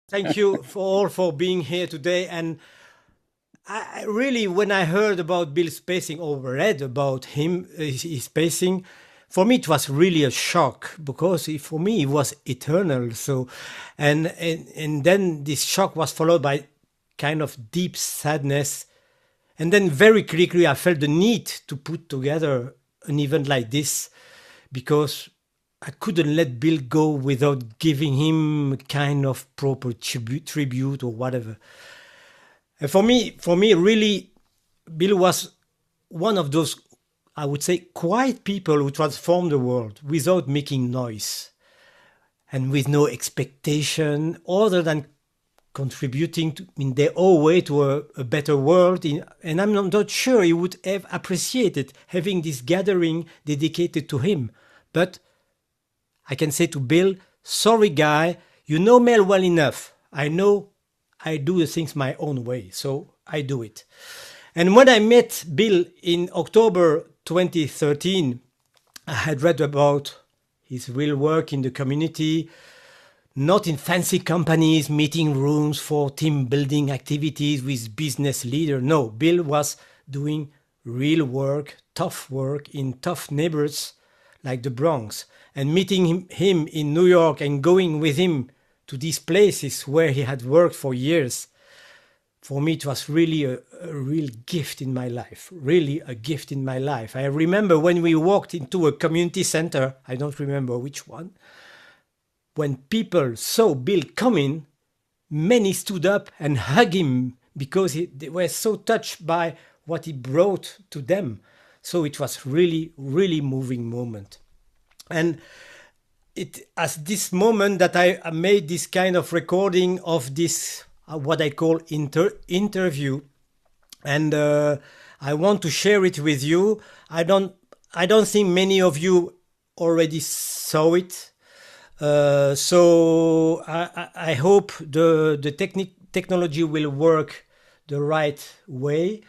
Thank you for all for being here today. And I really, when I heard about Bill's pacing or read about his pacing, for me it was really a shock because for me it was eternal. So, and then this shock was followed by kind of deep sadness, and then very quickly I felt the need to put together an event like this because I couldn't let Bill go without giving him kind of proper tribute or whatever. And for me, really, Bill was one of those, I would say, quiet people who transform the world without making noise and with no expectation other than contributing in their own way to a better world. And I'm not sure he would have appreciated having this gathering dedicated to him. But I can say to Bill, sorry, guy, you know Mel well enough. I know I do the things my own way, so I do it. And when I met Bill in October 2013, I had read about his real work in the community, not in fancy companies, meeting rooms for team building activities with business leaders. No, Bill was doing real work, tough work in tough neighborhoods like the Bronx. And meeting him in New York and going with him to these places where he had worked for years, for me it was really a real gift in my life, really a gift in my life. I remember when we walked into a community center, I don't remember which one, when people saw Bill coming, many stood up and hugged him because they were so touched by what he brought to them. So it was really, really moving moment. And it as this moment that I made this kind of recording of this what I call interview, and I want to share it with you. I don't think many of you already saw it, so I hope the technology will work the right way,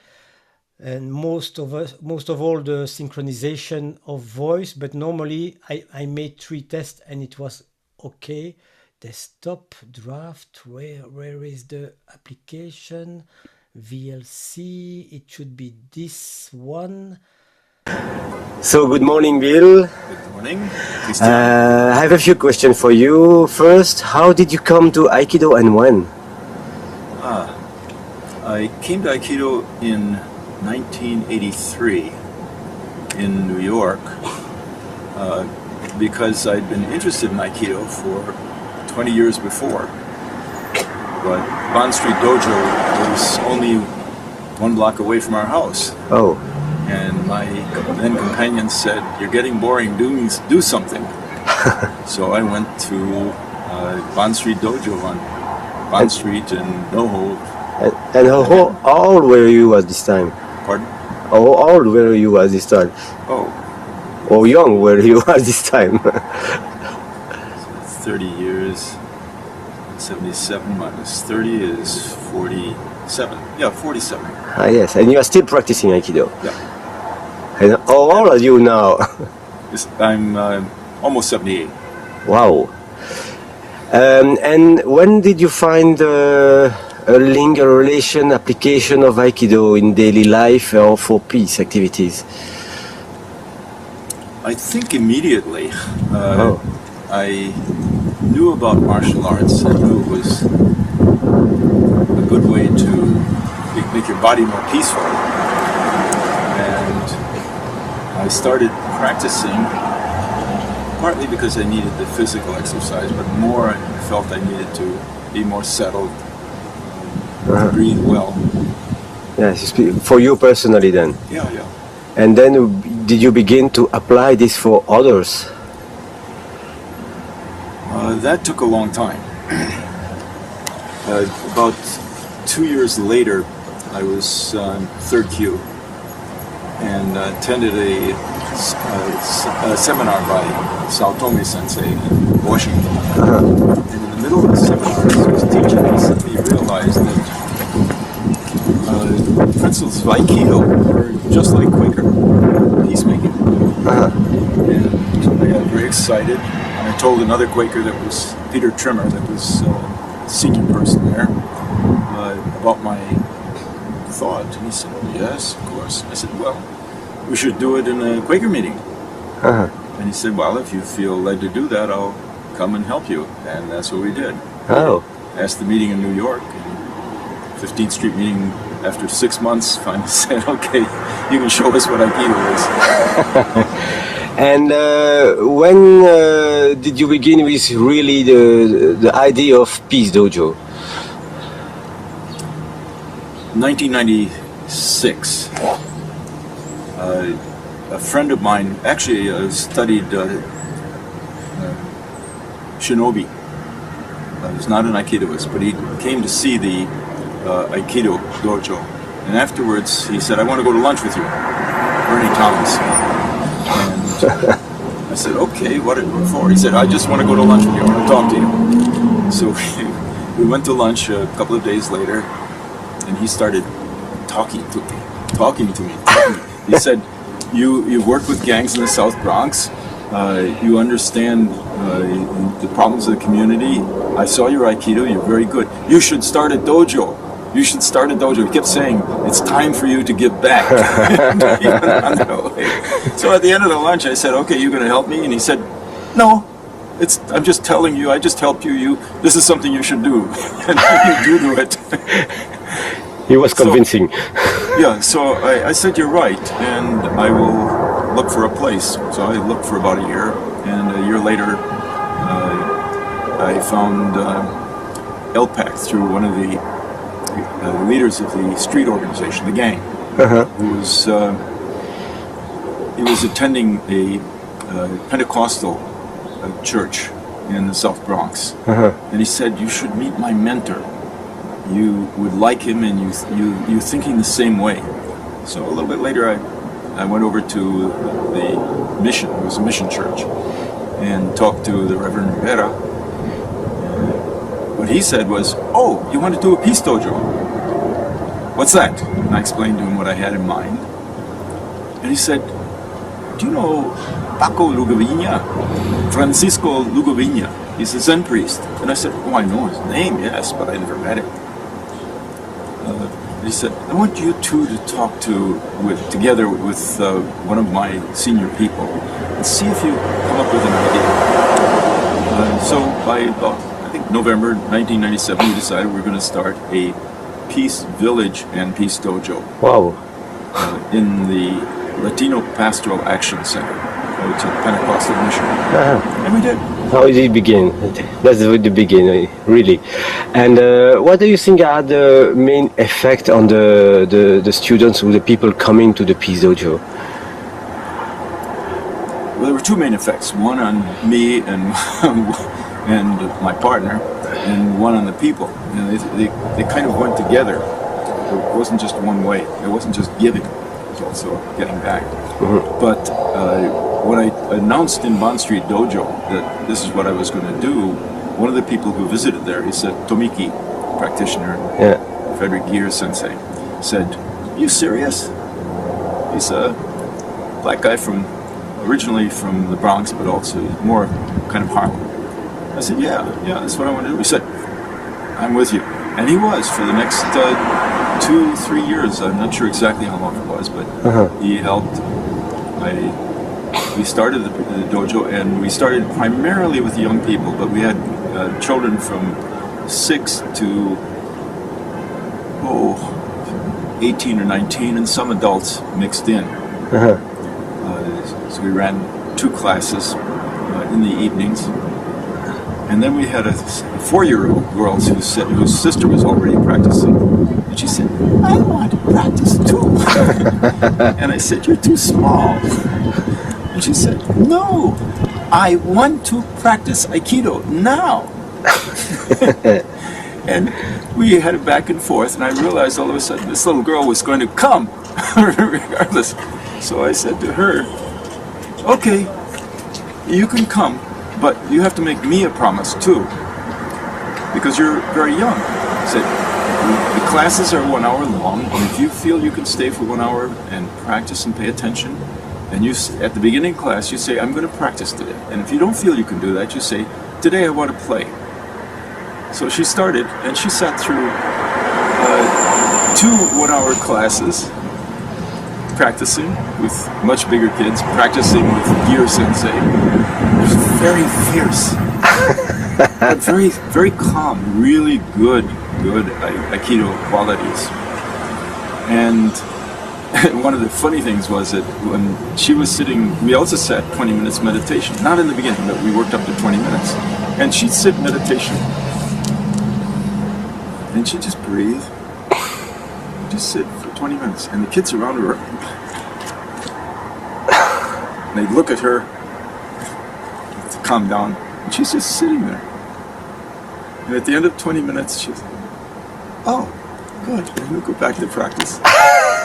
and most of all the synchronization of voice. But normally I made 3 tests and it was okay. Desktop draft, where is the application? VLC, it should be this one. So good morning, Bill. Good morning. I have a few questions for you. First, how did you come to Aikido and when? I came to Aikido in 1983 in New York because I'd been interested in Aikido for 20 years before. But Bond Street Dojo was only 1 block away from our house. Oh. And my then companion said, "You're getting boring, do something." So I went to Bond Street Dojo on Bond Street in NoHo. And how old were you at this time? Pardon? How old were you at this time? Oh. Or young were you at this time? 30 years. 77 minus 30 is 47. Yeah, 47. Ah, yes. And you are still practicing Aikido? Yeah. And how old are you now? I'm almost 78. Wow. And when did you find a link, a relation, application of Aikido in daily life or for peace activities? I think immediately. I knew about martial arts. I knew it was a good way to make your body more peaceful. And I started practicing partly because I needed the physical exercise, but more I felt I needed to be more settled, breathe well. Yes, for you personally then? Yeah, yeah. And then did you begin to apply this for others? That took a long time. About 2 years later, I was on 3rd Q and attended a seminar by Saotome Sensei in Washington. And in the middle of the seminar, as he was teaching, he suddenly realized that principles of Aikido were just like Quaker peacemaking. And I got very excited. I told another Quaker that was Peter Trimmer, that was senior person there, about my thought. And he said, "Oh, yes, of course." I said, "Well, we should do it in a Quaker meeting." And he said, "Well, if you feel led to do that, I'll come and help you." And that's what we did. Oh. Asked the meeting in New York, and 15th Street meeting, after 6 months, finally said, "Okay, you can show us what Aikido is." And when did you begin with really the idea of Peace Dojo? 1996. A friend of mine actually studied Shinobi. He's not an Aikidoist, but he came to see the Aikido dojo. And afterwards, he said, "I want to go to lunch with you, Bernie Thomas." And I said, "Okay, what for?" He said, "I just want to go to lunch with you. I want to talk to you." So we went to lunch a couple of days later, and he started talking to me. He said, "You've worked with gangs in the South Bronx. You understand the problems of the community. I saw your Aikido. You're very good. You should start a dojo. You should start a dojo." He kept saying, "It's time for you to give back." So at the end of the lunch, I said, "Okay, you're going to help me?" And he said, "No, I'm just telling you. I just helped you. This is something you should do." And you do it. He was convincing. So I said, "You're right, and I will look for a place." So I looked for about a year, and a year later, I found LPAC through one of the leaders of the street organization, the gang, who was attending a Pentecostal church in the South Bronx, and he said, "You should meet my mentor. You would like him, and you're thinking the same way." So a little bit later, I went over to the mission. It was a mission church, and talked to the Reverend Rivera. What he said was, "Oh, you want to do a Peace Dojo? What's that?" And I explained to him what I had in mind. And he said, "Do you know Paco Lugaviña? Francisco Lugaviña? He's a Zen priest." And I said, "Oh, I know his name, yes, but I never met him." He said, "I want you two to talk together with one of my senior people and see if you come up with an idea." So by about, I think, November 1997, we decided we were going to start a Peace Village and Peace Dojo. Wow. In the Latino Pastoral Action Center, which is a Pentecostal mission. And we did. How did it begin? That's the beginning, really. And what do you think are the main effect on the students or the people coming to the Peace Dojo? Well, there were two main effects. One on me and my partner, and one on the people. You know, they kind of went together. It wasn't just one way. It wasn't just giving. It was also getting back. But when I announced in Bond Street Dojo that this is what I was going to do, one of the people who visited there, he's a Tomiki practitioner, Frederick Gear Sensei, said, "Are you serious?" He's a black guy originally from the Bronx, but also more kind of Harlem. I said, yeah, that's what I want to do. He said, "I'm with you." And he was for the next 2-3 years. I'm not sure exactly how long it was, but he helped. We started the dojo, and we started primarily with young people, but we had children from 6 to 18 or 19, and some adults mixed in. So we ran 2 classes in the evenings. And then we had a 4-year-old girl whose sister was already practicing. And she said, "I want to practice too." And I said, "You're too small." And she said, "No, I want to practice Aikido now." And we had it back and forth, and I realized all of a sudden this little girl was going to come, regardless. So I said to her, "Okay, you can come, but you have to make me a promise too, because you're very young." I said, "The classes are 1 hour long, and if you feel you can stay for 1 hour and practice and pay attention, and at the beginning of class you say, 'I'm going to practice today.' And if you don't feel you can do that, you say, 'Today I want to play.' So she started, and she sat through 2 one-hour classes, practicing with much bigger kids, practicing with Gear Sensei. It was very fierce, but very, very calm, really good Aikido qualities. And one of the funny things was that when she was sitting, we also sat 20 minutes meditation, not in the beginning, but we worked up to 20 minutes. And she'd sit meditation, and she'd just breathe, just sit for 20 minutes, and the kids around her, they'd look at her to calm down, and she's just sitting there. And at the end of 20 minutes, she's like, oh, good, and we'll go back to practice.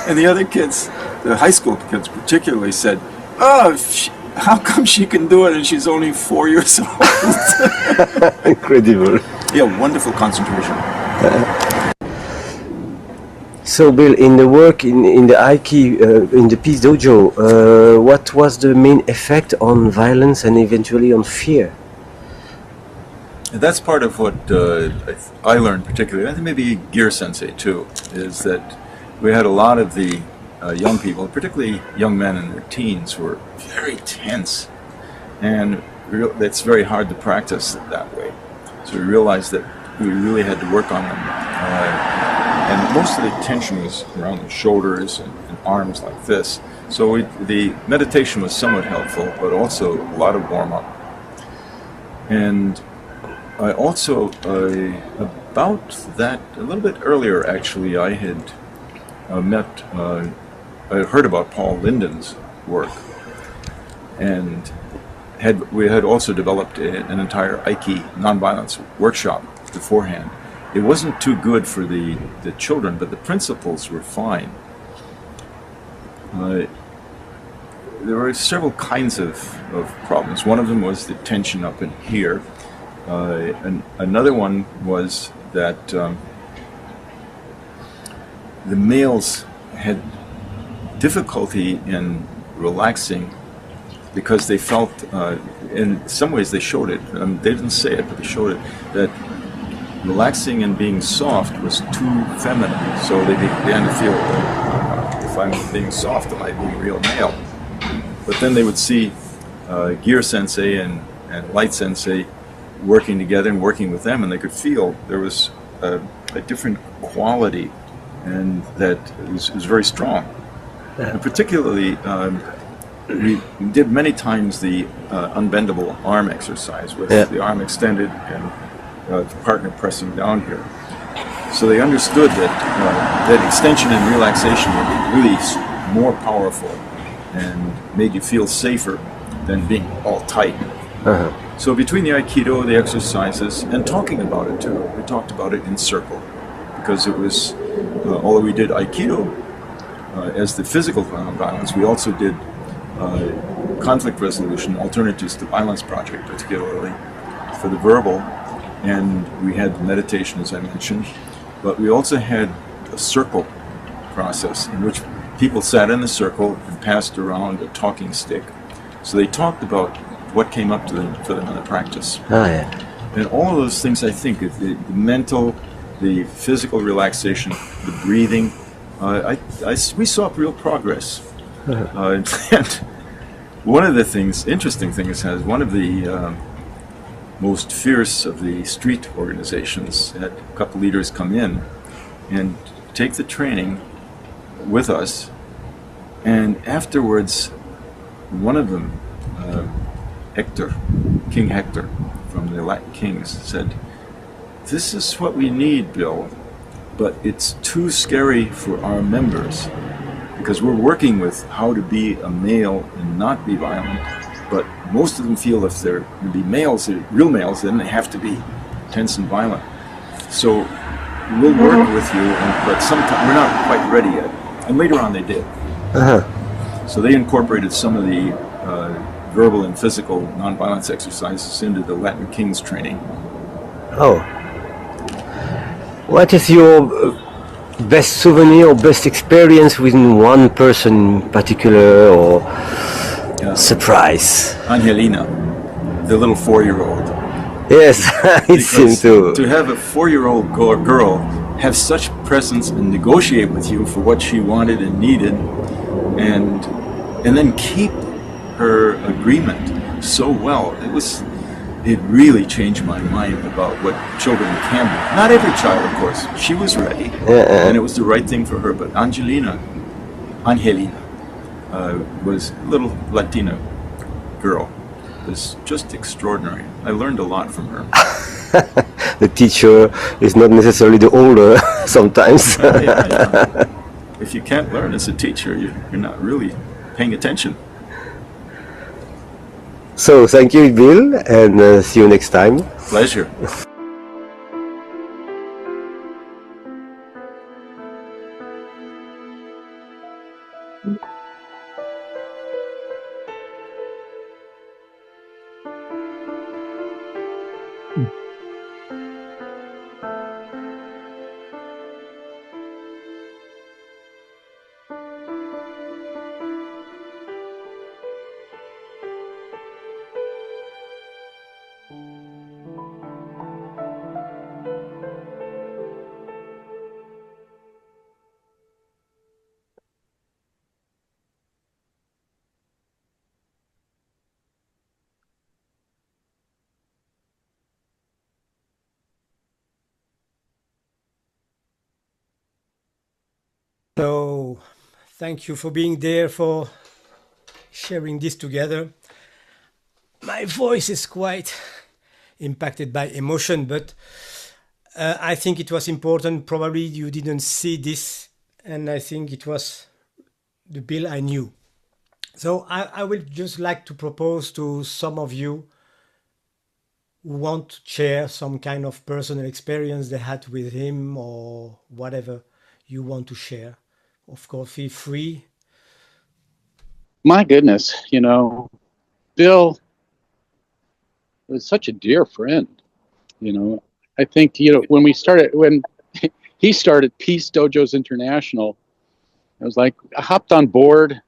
And the other kids, the high school kids particularly, said, oh, how come she can do it and she's only 4 years old? Incredible. Yeah, wonderful concentration. So, Bill, in the work in the Aiki, in the Peace Dojo, what was the main effect on violence and eventually on fear? That's part of what I learned particularly, I think maybe Gear Sensei too, is that we had a lot of the young people, particularly young men in their teens, who were very tense, and it's very hard to practice that way. So we realized that we really had to work on them, and most of the tension was around the shoulders and arms like this. So the meditation was somewhat helpful, but also a lot of warm-up. And I also, about that, a little bit earlier actually, I had I heard about Paul Linden's work, and we had also developed an entire Aiki nonviolence workshop beforehand. It wasn't too good for the children, but the principles were fine. There were several kinds of problems. One of them was the tension up in here. And another one was that the males had difficulty in relaxing because they felt, in some ways they showed it, they didn't say it, but they showed it, that relaxing and being soft was too feminine. So they began to feel, if I'm being soft, am I being real male? But then they would see Gear Sensei and Light Sensei working together and working with them, and they could feel there was a different quality, and that it was very strong. And particularly, we did many times the unbendable arm exercise with the arm extended and the partner pressing down here. So they understood that extension and relaxation were really more powerful and made you feel safer than being all tight. So between the Aikido, the exercises, and talking about it too, we talked about it in circle, because it was, although we did Aikido as the physical violence, we also did conflict resolution, alternatives to violence project, particularly for the verbal, and we had meditation, as I mentioned, but we also had a circle process in which people sat in the circle and passed around a talking stick. So they talked about what came up to them for them in the practice. And all of those things, I think, the mental, the physical relaxation, the breathing, we saw real progress. And one of the things, interesting things, has one of the most fierce of the street organizations had a couple leaders come in and take the training with us, and afterwards, one of them, King Hector from the Latin Kings, said, "This is what we need, Bill, but it's too scary for our members, because we're working with how to be a male and not be violent, but most of them feel if they're going to be males, real males, then they have to be tense and violent. So we'll work with you, but sometimes we're not quite ready yet." And later on they did. So they incorporated some of the verbal and physical nonviolence exercises into the Latin Kings training. What is your best souvenir or best experience with one person in particular, or surprise? Angelina, the little 4-year-old. Yes, it seems Because to to. have a 4-year-old girl have such presence and negotiate with you for what she wanted and needed, and then keep her agreement so well, it really changed my mind about what children can be. Not every child, of course. She was ready, and it was the right thing for her. But Angelina was a little Latina girl. Was just extraordinary. I learned a lot from her. The teacher is not necessarily the older sometimes. Yeah. If you can't learn as a teacher, you're not really paying attention. So thank you, Bill, and see you next time. Pleasure. So, thank you for being there, for sharing this together. My voice is quite impacted by emotion, but I think it was important. Probably you didn't see this, and I think it was the Bill I knew. So I would just like to propose to some of you who want to share some kind of personal experience they had with him or whatever you want to share. Of course, feel free. My goodness, Bill was such a dear friend. I think, when he started Peace Dojos International, it was like I hopped on board,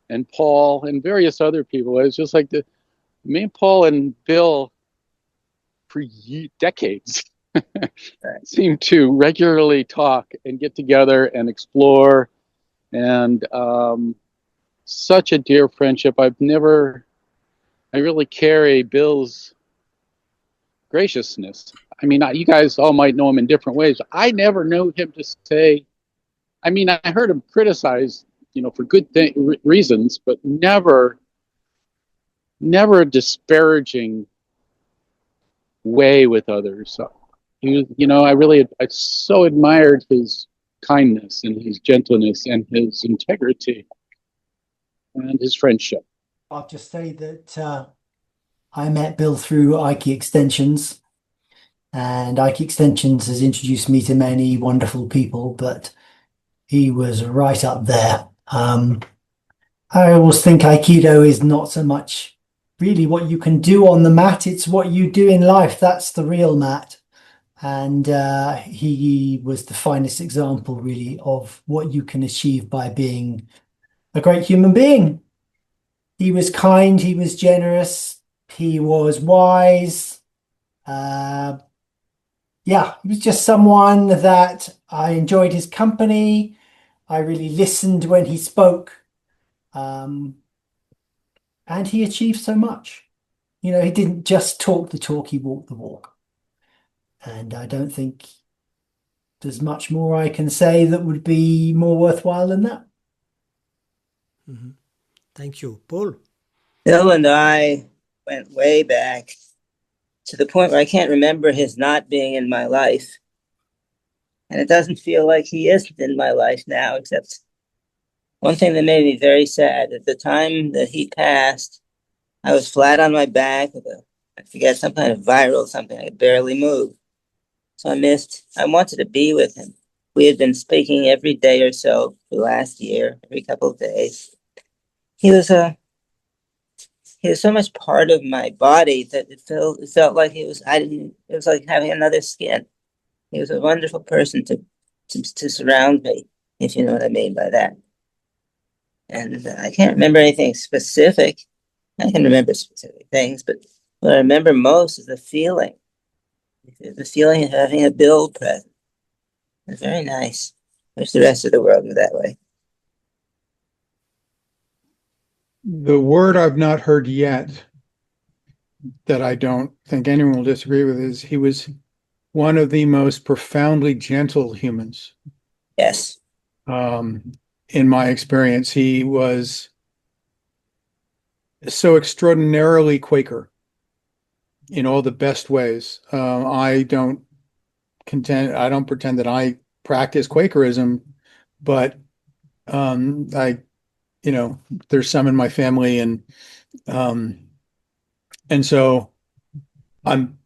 and Paul and various other people. It was just like me and Paul and Bill for decades seemed to regularly talk and get together and explore, and such a dear friendship. I really carry Bill's graciousness. I mean, you guys all might know him in different ways. I never knew him to say, I mean, I heard him criticize, for good reasons, but never a disparaging way with others. So he was, I so admired his kindness and his gentleness and his integrity and his friendship. I'll just say that I met Bill through Aiki Extensions, and Aiki Extensions has introduced me to many wonderful people, but he was right up there. I always think Aikido is not so much really what you can do on the mat, it's what you do in life. That's the real mat. And he was the finest example, really, of what you can achieve by being a great human being. He was kind, he was generous, he was wise. Yeah, he was just someone that I enjoyed his company. I really listened when he spoke. And he achieved so much. He didn't just talk the talk, he walked the walk. And I don't think there's much more I can say that would be more worthwhile than that. Mm-hmm. Thank you. Paul? Bill and I went way back to the point where I can't remember his not being in my life. And it doesn't feel like he isn't in my life now, except one thing that made me very sad. At the time that he passed, I was flat on my back with some kind of viral something. I could barely move. So I wanted to be with him. We had been speaking every day or so for the last year, every couple of days. He was so much part of my body that it felt like it was like having another skin. He was a wonderful person to surround me, if you know what I mean by that. And I can't remember anything specific. I can remember specific things, but What I remember most is the feeling of having a Bill present. It's very nice. Wish the rest of the world were that way. The word I've not heard yet that I don't think anyone will disagree with is he was one of the most profoundly gentle humans. Yes. In my experience, he was so extraordinarily Quaker in all the best ways. I don't pretend that I practice Quakerism, but there's some in my family, and so I'm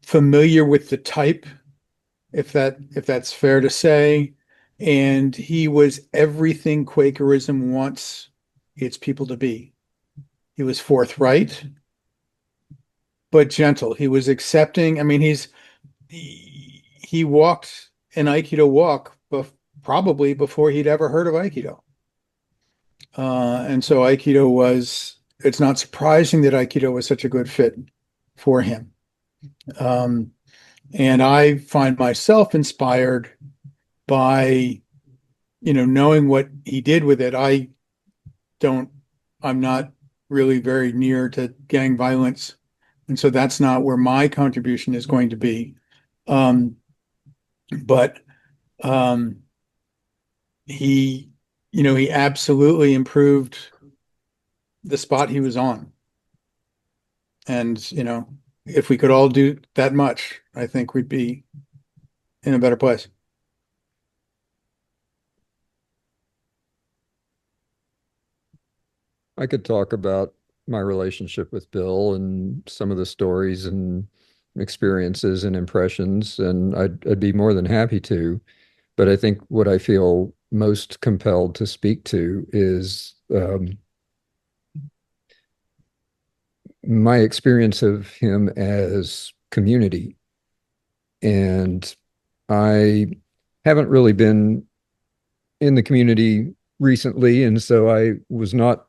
familiar with the type, if that's fair to say. And he was everything Quakerism wants its people to be. He was forthright, but gentle. He was accepting. I mean, he walked an Aikido walk probably before he'd ever heard of Aikido. And so it's not surprising that Aikido was such a good fit for him. And I find myself inspired by, knowing what he did with it. I'm not really very near to gang violence. And so that's not where my contribution is going to be. But he absolutely improved the spot he was on. And, if we could all do that much, I think we'd be in a better place. I could talk about my relationship with Bill and some of the stories and experiences and impressions, and I'd be more than happy to. But I think what I feel most compelled to speak to is my experience of him as community. And I haven't really been in the community recently, and so I was not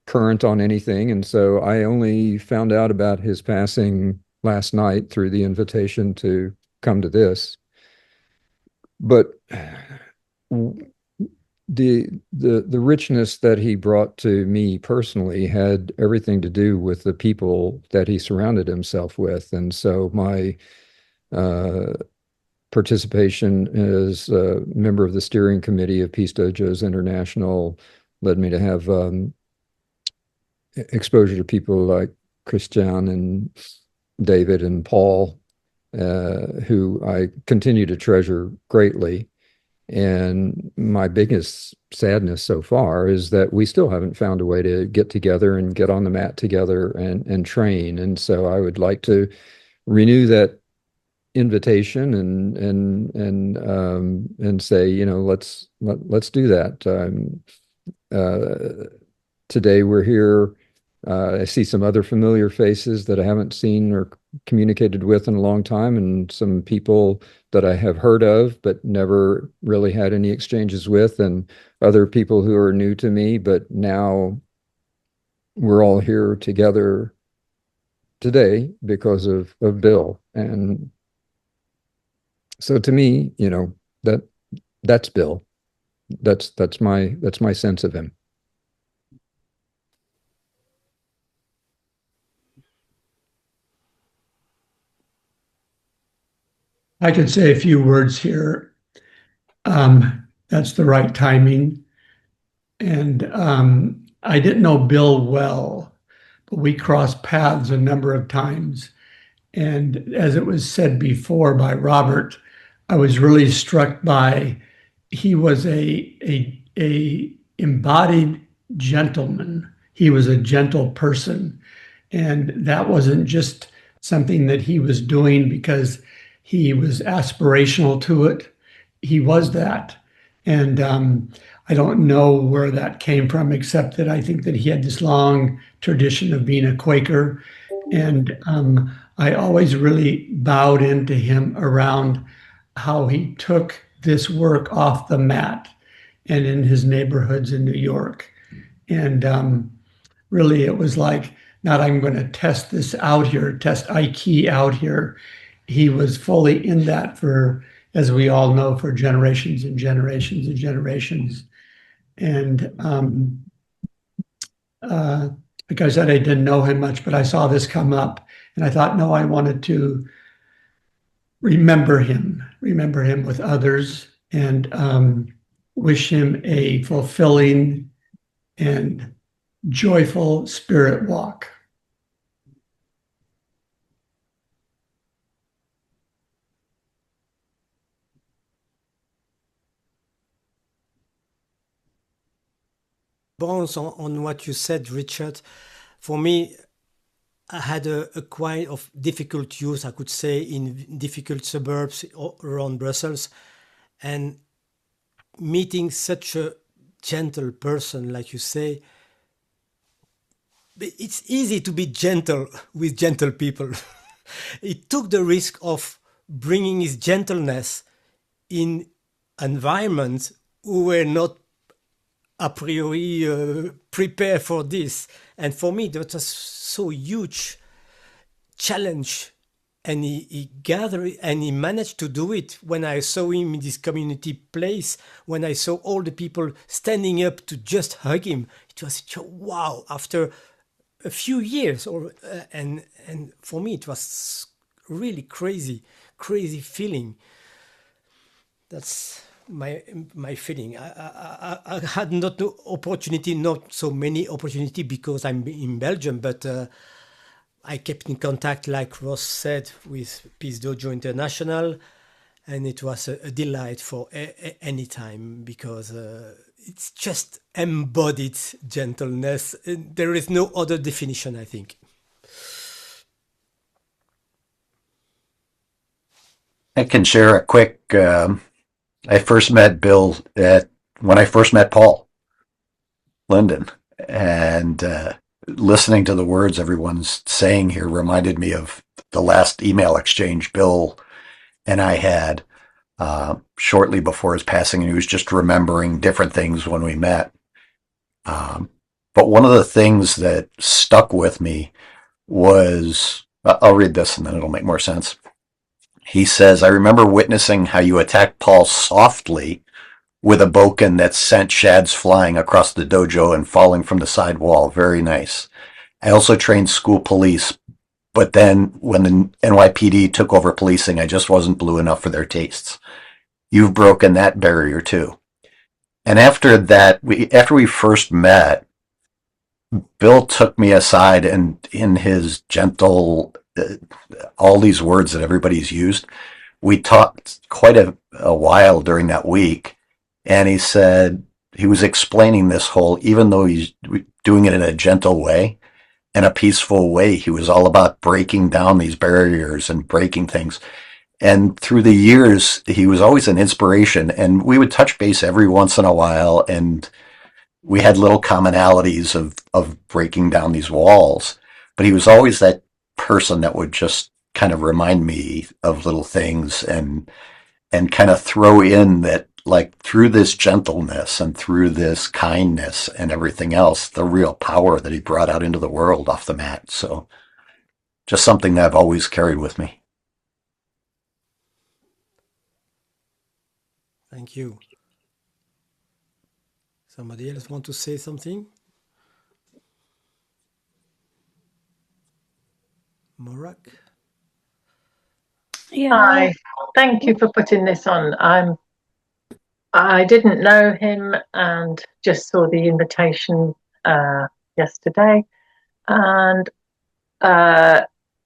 current on anything. And so I only found out about his passing last night through the invitation to come to this. But the richness that he brought to me personally had everything to do with the people that he surrounded himself with. And so my participation as a member of the steering committee of Peace Dojos International led me to have exposure to people like Christian and David and Paul, who I continue to treasure greatly. And my biggest sadness so far is that we still haven't found a way to get together and get on the mat together and train. And so I would like to renew that invitation and say, let's do that. Today we're here. I see some other familiar faces that I haven't seen or communicated with in a long time, and some people that I have heard of but never really had any exchanges with, and other people who are new to me, but now we're all here together today because of Bill. And so to me, that's Bill. That's my sense of him. I could say a few words here. That's the right timing. And I didn't know Bill well, but we crossed paths a number of times. And as it was said before by Robert, I was really struck by he was a embodied gentleman. He was a gentle person. And that wasn't just something that he was doing because he was aspirational to it. He was that. And I don't know where that came from, except that I think that he had this long tradition of being a Quaker. And I always really bowed into him around how he took this work off the mat and in his neighborhoods in New York. And really, it was like not I'm going to test this out here, test Aiki out here. He was fully in that for, as we all know, for generations and generations and generations. And like I said, I didn't know him much, but I saw this come up and I thought, no, I wanted to remember him with others, and wish him a fulfilling and joyful spirit walk. Bounce on what you said, Richard. For me, I had a quite of difficult youth, I could say, in difficult suburbs around Brussels, and meeting such a gentle person, like you say, it's easy to be gentle with gentle people. It took the risk of bringing his gentleness in environments who were not a priori prepared for this. And for me, that was so huge challenge. And he gathered and he managed to do it. When I saw him in this community place, when I saw all the people standing up to just hug him, it was such a wow. After a few years, and for me, it was really crazy feeling. That's my feeling. I had not so many opportunity because I'm in Belgium, but I kept in contact, like Ross said, with Peace Dojo International, and it was a delight for any time, because it's just embodied gentleness. There is no other definition, I think. I can share a quick. I first met Bill when I first met Paul Linden, and listening to the words everyone's saying here reminded me of the last email exchange Bill and I had shortly before his passing, and he was just remembering different things when we met. But one of the things that stuck with me was, I'll read this and then it'll make more sense. He says, I remember witnessing how you attacked Paul softly with a bokken that sent shads flying across the dojo and falling from the side wall. Very nice. I also trained school police, but then when the NYPD took over policing, I just wasn't blue enough for their tastes. You've broken that barrier too. And after that, after we first met, Bill took me aside, and in his gentle, all these words that everybody's used, we talked quite a while during that week. And he said, he was explaining this whole, even though he's doing it in a gentle way, in a peaceful way, he was all about breaking down these barriers and breaking things. And through the years, he was always an inspiration. And we would touch base every once in a while, and we had little commonalities of breaking down these walls. But he was always that person that would just kind of remind me of little things, and kind of throw in that, like, through this gentleness and through this kindness and everything else, the real power that he brought out into the world off the mat. So just something that I've always carried with me. Thank you. Somebody else want to say something? Morak? Yeah. Hi. Thank you for putting this on. I didn't know him and just saw the invitation yesterday, and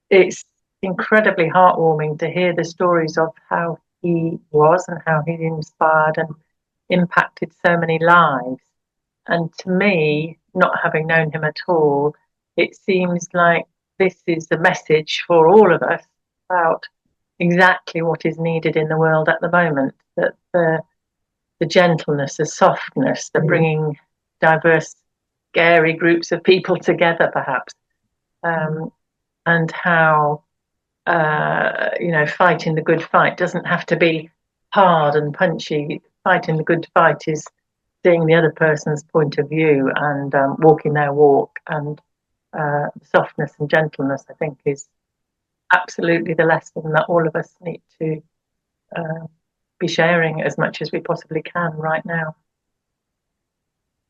it's incredibly heartwarming to hear the stories of how he was and how he inspired and impacted so many lives. And to me, not having known him at all, it seems like this is a message for all of us about exactly what is needed in the world at the moment, that the gentleness, the softness, the bringing diverse, scary groups of people together, perhaps, and how, fighting the good fight doesn't have to be hard and punchy. Fighting the good fight is seeing the other person's point of view and walking their walk and softness and gentleness, I think, is absolutely the lesson that all of us need to be sharing as much as we possibly can right now.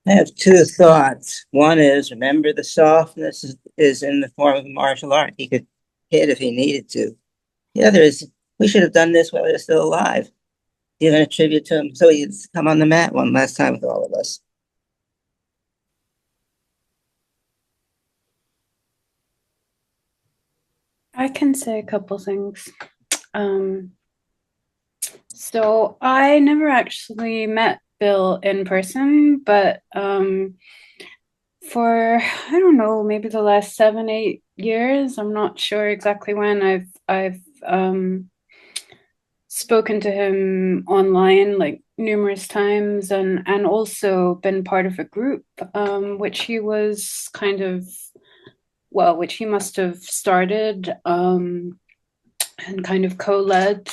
I have two thoughts. One is, remember, the softness is in the form of martial art. He could hit if he needed to. The other is, we should have done this while he was still alive. Giving a tribute to him so he'd come on the mat one last time with all of us. I can say a couple things. So I never actually met Bill in person, but for, I don't know, maybe the last 7-8 years, I'm not sure exactly when, I've spoken to him online like numerous times, and also been part of a group which he was kind of, well, which he must have started and kind of co-led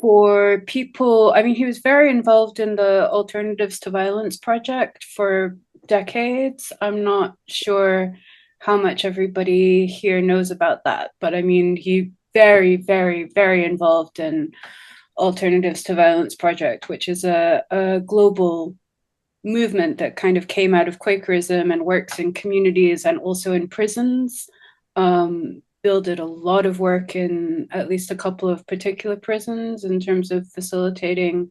for people. I mean, he was very involved in the Alternatives to Violence project for decades. I'm not sure how much everybody here knows about that, but I mean, he very, very, very involved in Alternatives to Violence project, which is a global movement that kind of came out of Quakerism and works in communities and also in prisons. Bill did a lot of work in at least a couple of particular prisons in terms of facilitating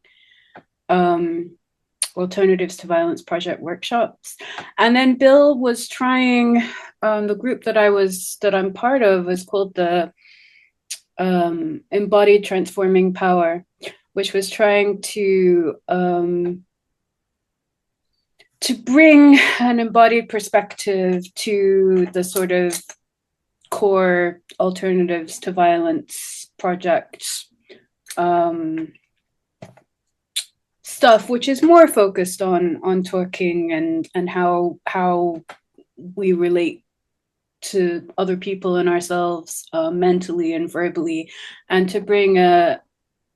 Alternatives to Violence project workshops. And then Bill was trying, the group that I'm part of is called the Embodied Transforming Power, which was trying to bring an embodied perspective to the sort of core Alternatives to Violence project stuff, which is more focused on talking and how we relate to other people and ourselves mentally and verbally, and to bring and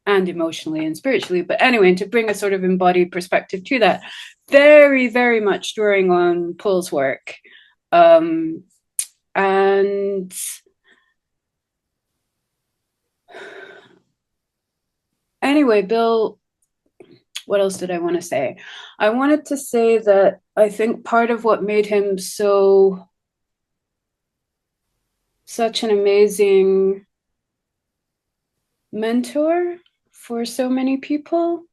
emotionally and spiritually, but anyway, to bring a sort of embodied perspective to that, very, very much drawing on Paul's work. And anyway, Bill, what else did I want to say? I wanted to say that I think part of what made him such an amazing mentor for so many people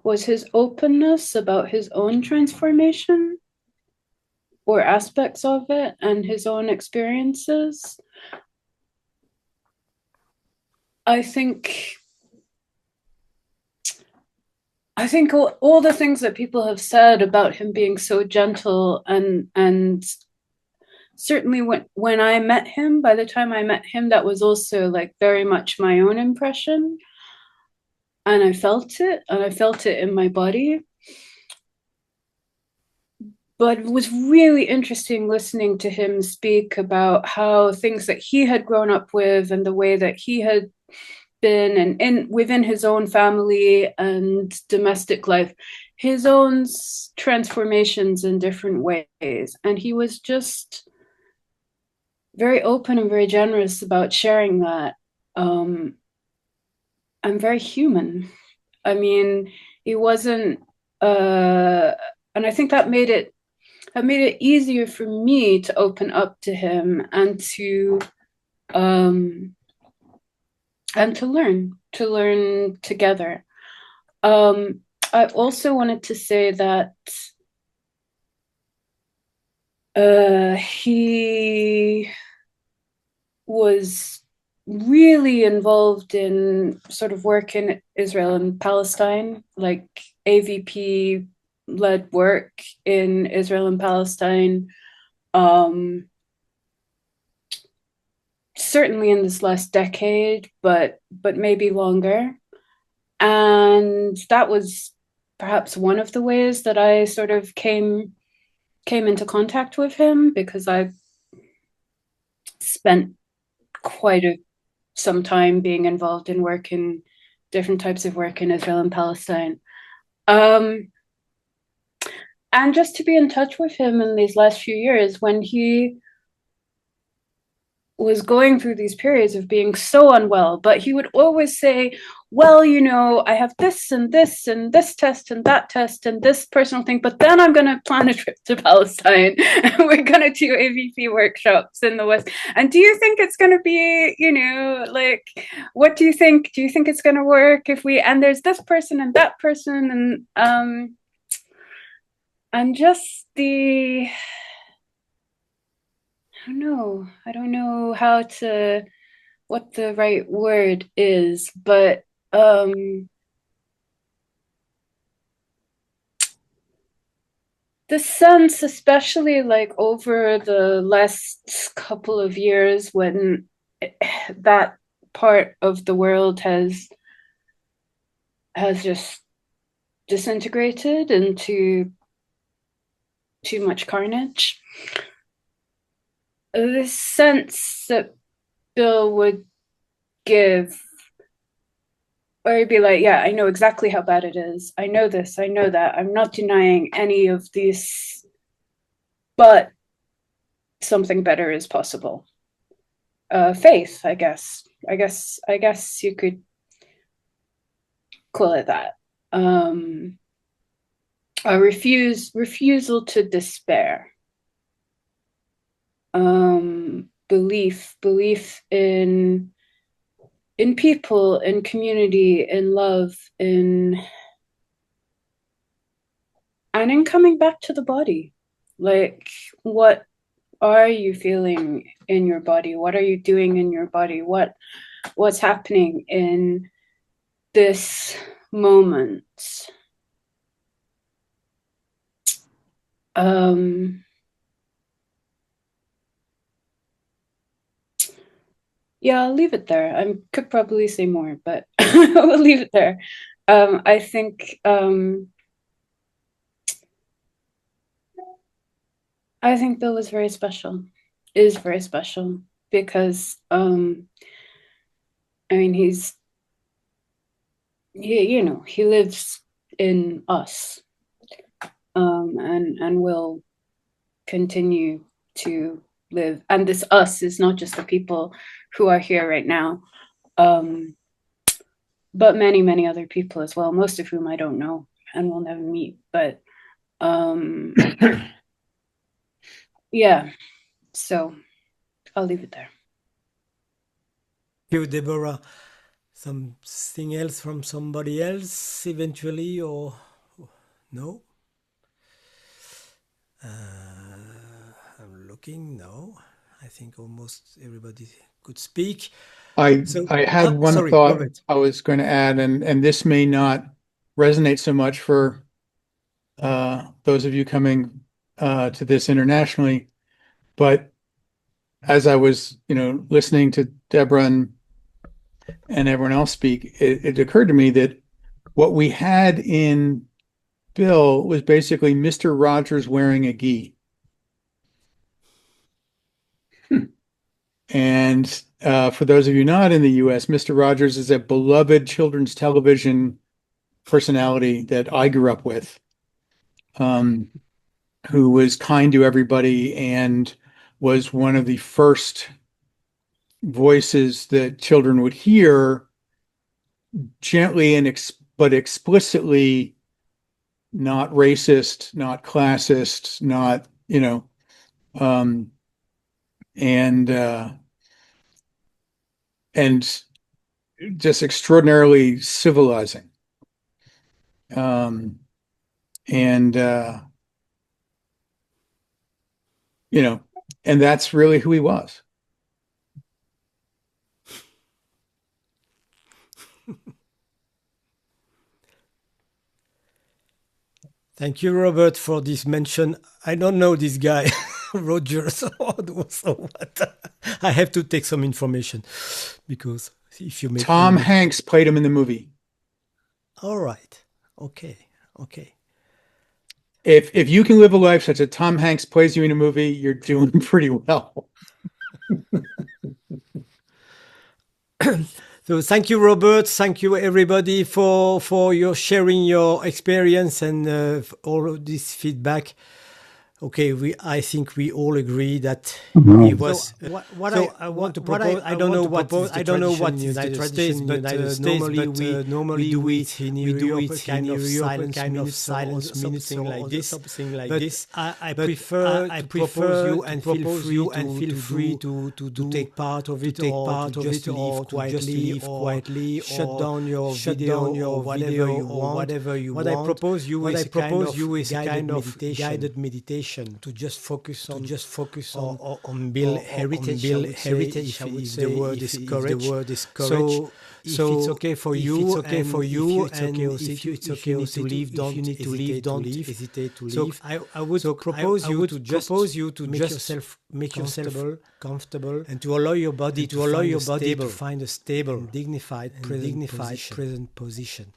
was his openness about his own transformation or aspects of it and his own experiences. I think all the things that people have said about him being so gentle, and certainly when I met him, by the time I met him, that was also like very much my own impression. And I felt it in my body. But it was really interesting listening to him speak about how things that he had grown up with and the way that he had been and within his own family and domestic life, his own transformations in different ways. And he was just very open and very generous about sharing that. And very human. I mean, he wasn't, and I think that made it easier for me to open up to him and to learn together. I also wanted to say that he was really involved in sort of work in Israel and Palestine, like AVP led work in Israel and Palestine, certainly in this last decade, but maybe longer. And that was perhaps one of the ways that I sort of came into contact with him, because I spent quite some time being involved in work in different types of work in Israel and Palestine. and just to be in touch with him in these last few years when he was going through these periods of being so unwell, but he would always say, well, you know, I have this and this and this test and that test and this personal thing, but then I'm going to plan a trip to Palestine and we're going to do AVP workshops in the West. And do you think it's going to be, you know, like, what do you think? Do you think it's going to work if we, and there's this person and that person and just the, I don't know what the right word is, but the sense, especially like over the last couple of years when that part of the world has just disintegrated into too much carnage. This sense that Bill would give, or he'd be like, yeah, I know exactly how bad it is. I know this, I know that. I'm not denying any of these, but something better is possible. Faith, I guess you could call it that. A refusal to despair. Belief in people, in community, in love, and in coming back to the body. Like, what are you feeling in your body? What are you doing in your body? What's happening in this moment? Yeah, I'll leave it there. I could probably say more, but we'll leave it there. I think Bill was very special, is very special, because I mean, he lives in us, and will continue to live. And this us is not just the people who are here right now, but many, many other people as well, most of whom I don't know and will never meet. But yeah, so I'll leave it there. Thank you, Deborah. Something else from somebody else eventually, or no? I'm looking. No, I think almost everybody could speak. I had one thought Robert. I was going to add, and this may not resonate so much for those of you coming to this internationally, but as I was, listening to Deborah and everyone else speak, it occurred to me that what we had in Bill was basically Mr. Rogers wearing a gi. And for those of you not in the US, Mr. Rogers is a beloved children's television personality that I grew up with, who was kind to everybody and was one of the first voices that children would hear, gently but explicitly not racist, not classist, not, and just extraordinarily civilizing. And that's really who he was. Thank you, Robert, for this mention. I don't know this guy, Rogers, or what. I have to take some information, because if you make Tom Hanks played him in the movie. All right. Okay. If you can live a life such that Tom Hanks plays you in a movie, you're doing pretty well. So thank you, Robert. Thank you, everybody, for your sharing your experience and all of this feedback. Okay, I think we all agree that it was. So I want to propose. I don't know what is the tradition in the United States, but normally we do it in Europe, a kind of silence, something like this. I prefer to propose you and feel free to take part of it, or to just leave quietly, shut down your video or whatever you want. What I propose you is a kind of guided meditation to just focus on Bill heritage. I would say, if the word is courage. So if it's okay for you, if you need to leave, don't hesitate to leave. So I would propose you to make yourself comfortable, and to allow your body to find a stable, dignified, present position.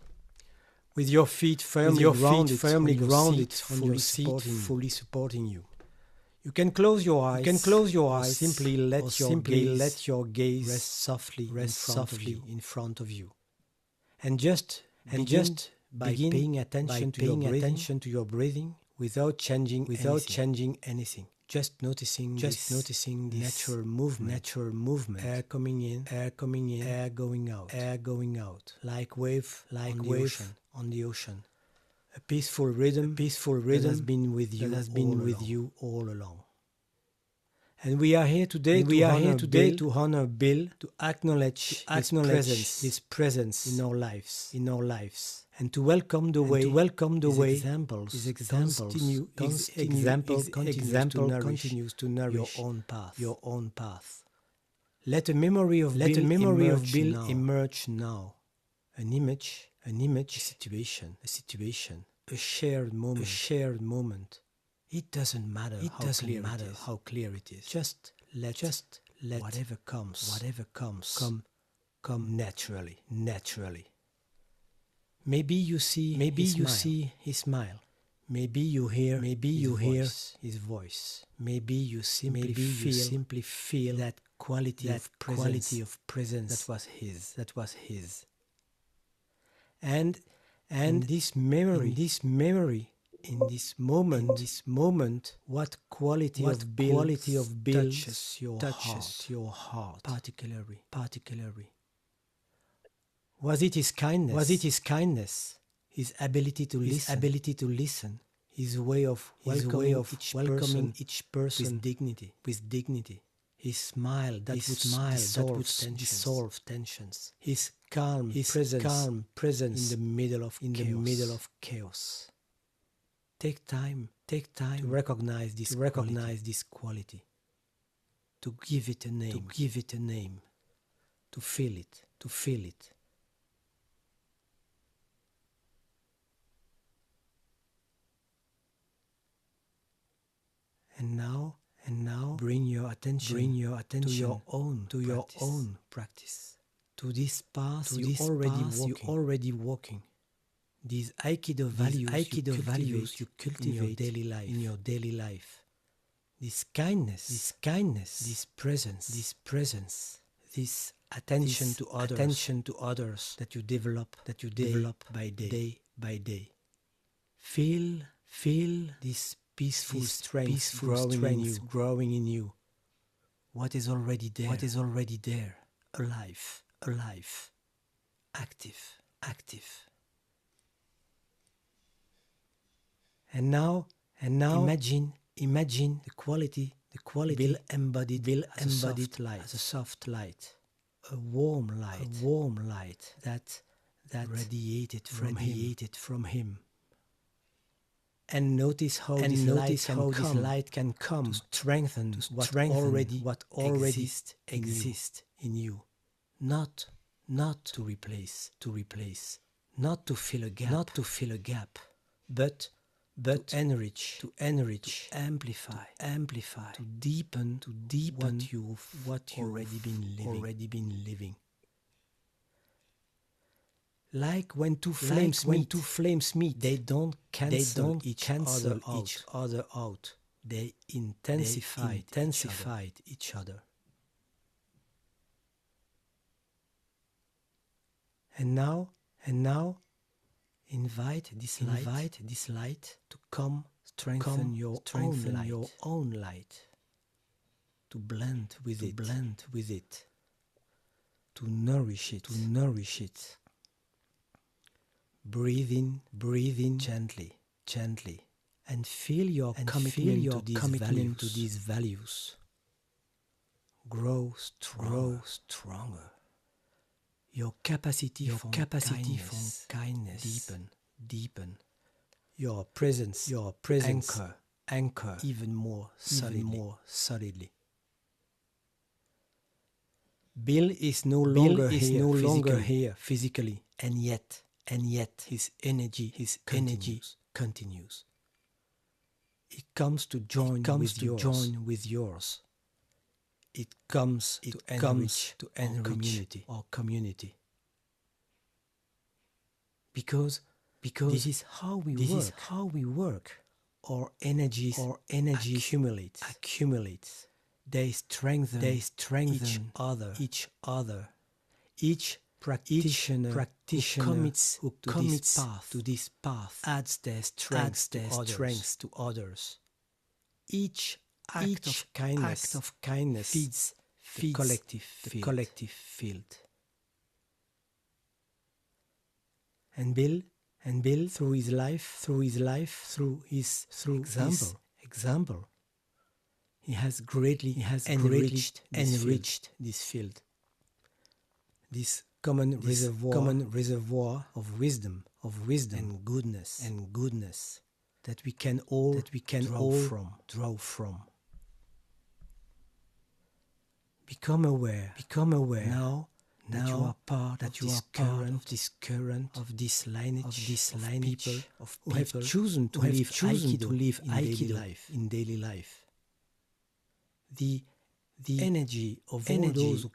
With your feet firmly grounded on your seat, fully supporting you. You can close your eyes. Or simply let your gaze rest softly in front of you. And just by paying attention to your breathing without changing anything. Just noticing this natural movement. Air coming in, air going out. Like wave on the ocean. A peaceful rhythm that has been with you all along. And we are here today to honor Bill, to acknowledge his presence in our lives, and to welcome the way his examples continues to nourish your own path. Let a memory of Bill emerge now. An image, a situation, a shared moment. It doesn't matter how clear it is. Just let whatever comes come naturally. Maybe you see his smile. Maybe you hear his voice. Maybe you simply feel that quality of presence that was his. And this memory, in this moment, what quality of Bill touches your heart, particularly. Was it his kindness? His ability to listen? His way of welcoming each person with dignity? His smile that would dissolve tensions. His calm presence in the middle of chaos. Take time to recognize this quality. To give it a name. To feel it. And now bring your attention to your own practice. To this path you already walking. These Aikido values you cultivate in your daily life. This kindness, this presence, this attention to others that you develop by day. Feel this peaceful strength growing in you. What is already there, alive, active. And now imagine the quality Bill embodied as a soft light, a warm light that radiated from him. And notice how this light can come to strengthen what already exists in you. Not to replace, not to fill a gap, but to enrich, to amplify, to deepen what you've already been living. Like when two flames meet, they don't cancel each other out. They intensified each other. And now, invite this light to come strengthen your own light, to blend with it, to nourish it. Breathe in gently, and feel your commitment to these values. Grow stronger. Your capacity for kindness deepen. Your presence anchor even more solidly. Bill is no longer here physically, and yet his energy continues. It comes to join with yours. It comes to enrich our community. Because this is how we work. Our energy accumulates. They strengthen each other. Each practitioner who commits to this path adds their strength to others. Each act of kindness feeds the collective field. And Bill, through his example, he has greatly enriched this field. This common reservoir of wisdom and goodness that we can all draw from. Become aware now that you are part of this current of this lineage of people who have chosen to live Aikido in daily life. The energy of all those who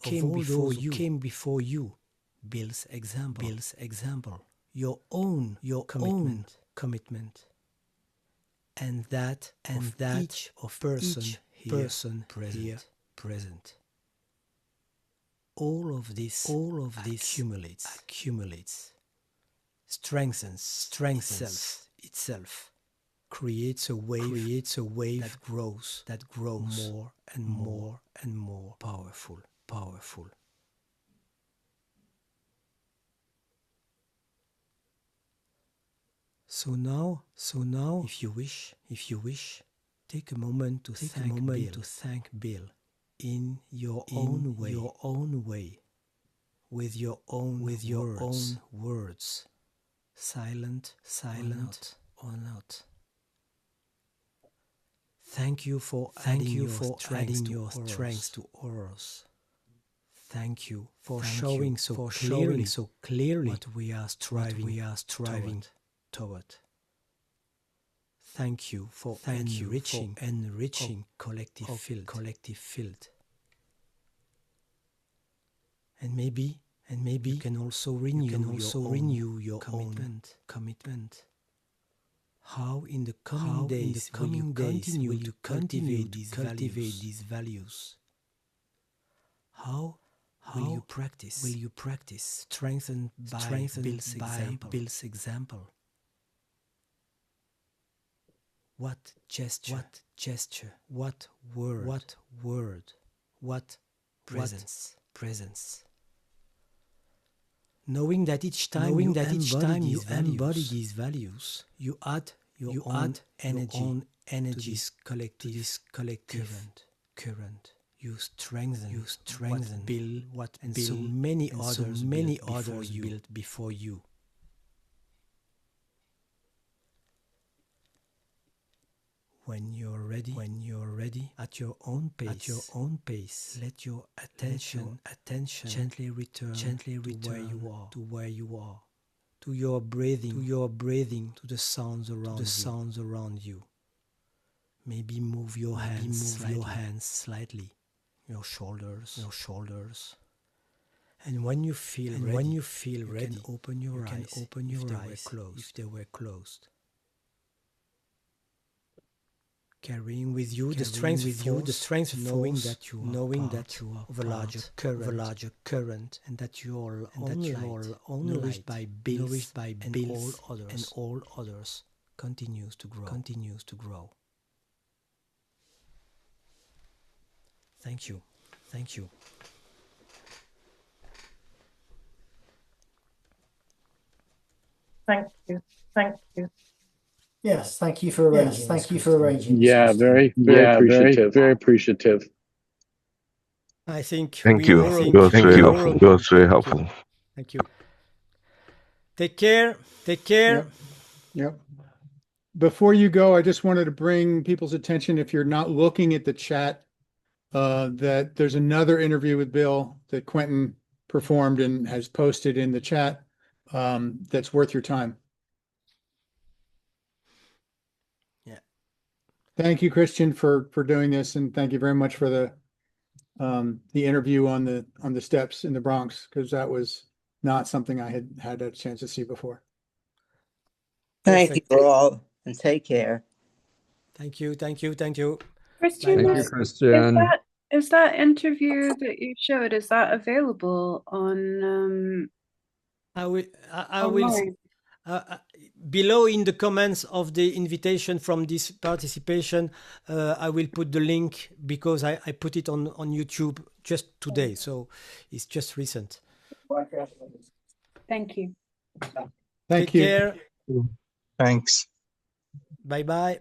came before you, Bill's example, your own commitment, and that of person here present. All of this accumulates, strengthens itself, creates a wave that grows more and more powerful. So now, if you wish, take a moment to thank Bill in your own way, with your own words, silent or not. Thank you for adding your strength to ours. Thank you for showing so clearly what we are striving toward. Thank you for enriching collective field. And maybe you can also renew your commitment. How in the coming days will you continue to cultivate these values? How will you practice strengthened by Bill's example? What gesture, what word, what presence. Knowing that each time you embody these values, you add your own energy to this collective current. You strengthen what Bill and so many others built before you. When you're ready, at your own pace, let your attention gently return to where you are, to your breathing, to the sounds around you. Maybe move your hands slightly, your shoulders. And when you feel ready, you can open your eyes if they were closed. carrying with you the strength knowing that you are of a larger current, and that you are nourished by Bill's and all others continues to grow. Thank you. Thank you. Yes, thank you for arranging. Yeah, very appreciative. Very appreciative. I think Thank you. It was very helpful. It was very helpful. Thank you. Take care. Yep. Before you go, I just wanted to bring people's attention, if you're not looking at the chat, that there's another interview with Bill that Quentin performed and has posted in the chat, that's worth your time. Yeah. Thank you, Christian, for doing this, and thank you very much for the interview on the steps in the Bronx, because that was not something I had a chance to see before. Thank you all, and take care. Thank you. Christian, Thank you, Christian. Is that interview that you showed, is that available on I will online? below in the comments of the invitation from this participation, I will put the link, because I put it on YouTube just today, so it's just recent. Thank you. Thank you. Take care. Thanks. Bye.